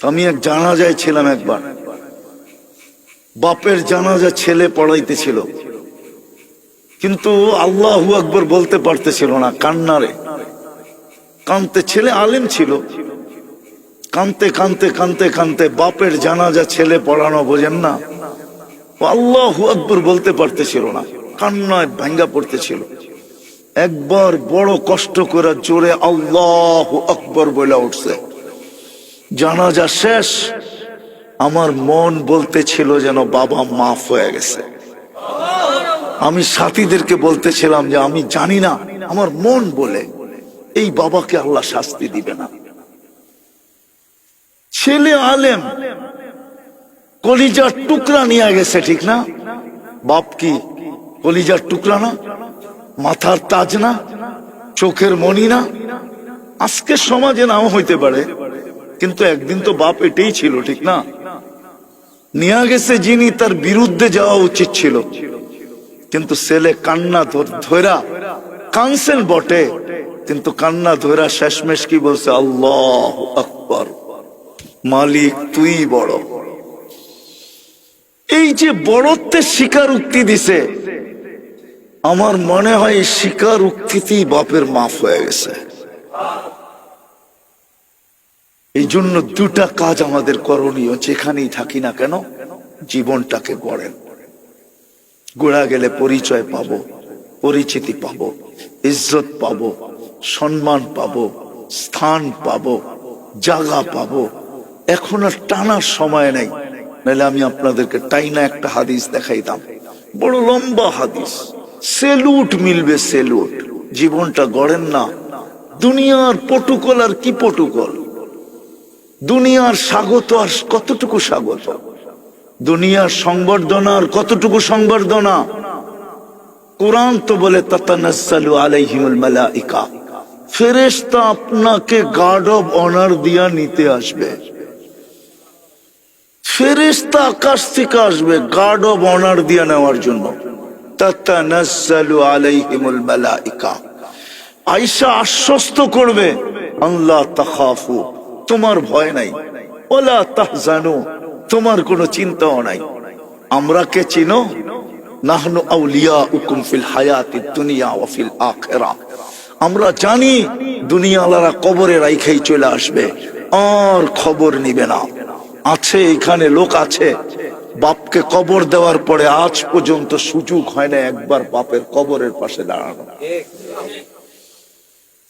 আমি এক জানাজায় ছিলাম একবার, বাপের জানাজা ছেলে পড়াইতেছিল, কিন্তু আল্লাহু আকবার বলতে পারতেছিল না, কান্নারে কানতে, ছেলে আলেম ছিল, কানতে কানতে কানতে কানতে বাপের জানাজা ছেলে পড়ানো বোঝেন না, আল্লাহু আকবার বলতে পারতেছিল না, কান্নায় ভাঙ্গা পড়তেছিল। একবার বড় কষ্ট করে জোরে আল্লাহু আকবার বলে উঠছে। জানাজা শেষ, আমার মন বলতেছিল যেন বাবা মাফ হয়ে গেছে। আমি সাথীদেরকে বলতেছিলাম যে আমি জানি না, আমার মন বলে এই বাবাকে আল্লাহ শাস্তি দিবে না। ছেলে আলেম, কলিজার টুকরা নিয়ে গেছে, ঠিক না? বাপ কি কলিজার টুকরা না? মাথার তাজ না? চোখের মণি না? আজকে সমাজে নাও হইতে পারে, কিন্তু একদিন তো বাপ এটাই ছিল, ঠিক না? নিয়ে গেছে যিনি, তার বিরুদ্ধে যাওয়া উচিত ছিল, কিন্তু ছেলে কান্না ধরা, কানছেন বটে, কিন্তু কান্না ধরা শেষমেশ কি বলছে? আল্লাহু আকবার, মালিক তুই বড়। এই যে বড়ত্বের স্বীকারোক্তি দিছে, আমার মনে হয় এই স্বীকারোক্তিতেই বাপের মাফ হয়ে গেছে। এই জন্য দুটা কাজ আমাদের করণীয়, যেখানেই থাকি না কেন, জীবনটাকে গড়েন। গোড়া গেলে পরিচয় পাবো, পরিচিতি পাবো, ইজ্জত পাবো, সম্মান পাবো, স্থান পাবো, জায়গা পাবো। এখন আর টানার সময় নেই, নাহলে আমি আপনাদেরকে টাইনা একটা হাদিস দেখাইতাম, বড় লম্বা হাদিস, সেলুট মিলবে, সেলুট। জীবনটা গড়েন না। দুনিয়ার পটুকল আর কি পটুকল, দুনিয়ার স্বাগত আর কতটুকু স্বাগত, দুনিয়ার সংবর্ধনা আর কতটুকু সংবর্ধনা। কোরআন তো বলে তাতানাজ্জালু আলাইহিমুল মালাইকা, ফেরেশতা আপনাকে গার্ড অব অনার দিয়া নিতে আসবে। ফেরেশতা আকাশ থেকে আসবে গার্ড অব অনার দিয়া নেওয়ার জন্য। তাতানাজ্জালু আলাইহিমুল মালাইকা, আয়েশা আশ্বস্ত করবে, আল্লাহ তাখাফু, তোমার ভয় নাই, ওয়ালা তাহজানু, তোমার কোনো চিন্তাও নাই। আমরা কে চিনো? নাহনু আউলিয়াউকুম ফিল হায়াতিদ দুনিয়া ওয়া ফিল আখিরাহ। আমরা জানি দুনিয়াওয়ালারা কবরে রাইখাই চলে আসবে, আর খবর নিবে না। আছে এখানে লোক আছে, বাপকে কবর দেওয়ার পরে আজ পর্যন্ত সুযোগ হয় না একবার বাপের কবরের পাশে দাঁড়ানো।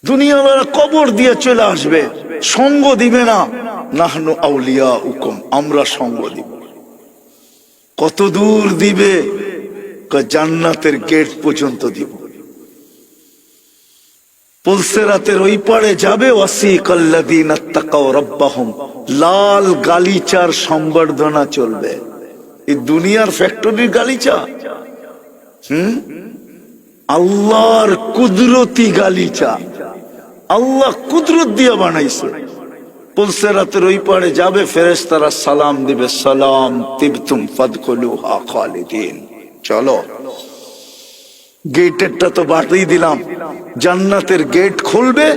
দুনিয়াওয়ালারা কবর দিয়ে চলে আসবে, সঙ্গ দিবে না। নাহনু আউলিয়াউকুম, আমরা সঙ্গ দিব। কত দূর দিবে? জান্নাতের গেট পর্যন্ত দিব। পুলসিরাতের ওই পারে যাবে, ওয়াসিকাল্লাযীনা তাকাউ রাব্বাহুম, লাল গালিচার সম্বর্ধনা চলবে। এই দুনিয়ার ফ্যাক্টরির গালিচা, আল্লাহর কুদরতি গালিচা, আল্লাহ কুদরত দিয়ে বানাইছে। পুলসিরাতের ওই পারে যাবে, ফেরেশতারা সালাম দিবে, সালাম তিবতুম ফাদখুলুহা খালিদিন। চলো, গেটেরটা তো বাড়িয়ে দিলাম, জান্নাতের গেট খুলবে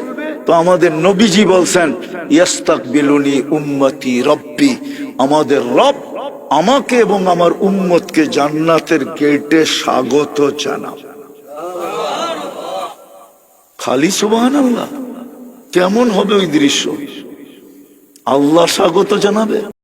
তো আমাদের নবীজি বলছেন, ইস্তাকবিলুনি উম্মতি রব্বি, আমাদের রব আমাকে এবং আমার উম্মতকে জান্নাতের গেটে স্বাগত জানাবে। খালি সুবহানাল্লাহ, কেমন হবে ওই দৃশ্য? আল্লাহ স্বাগত জানাবে।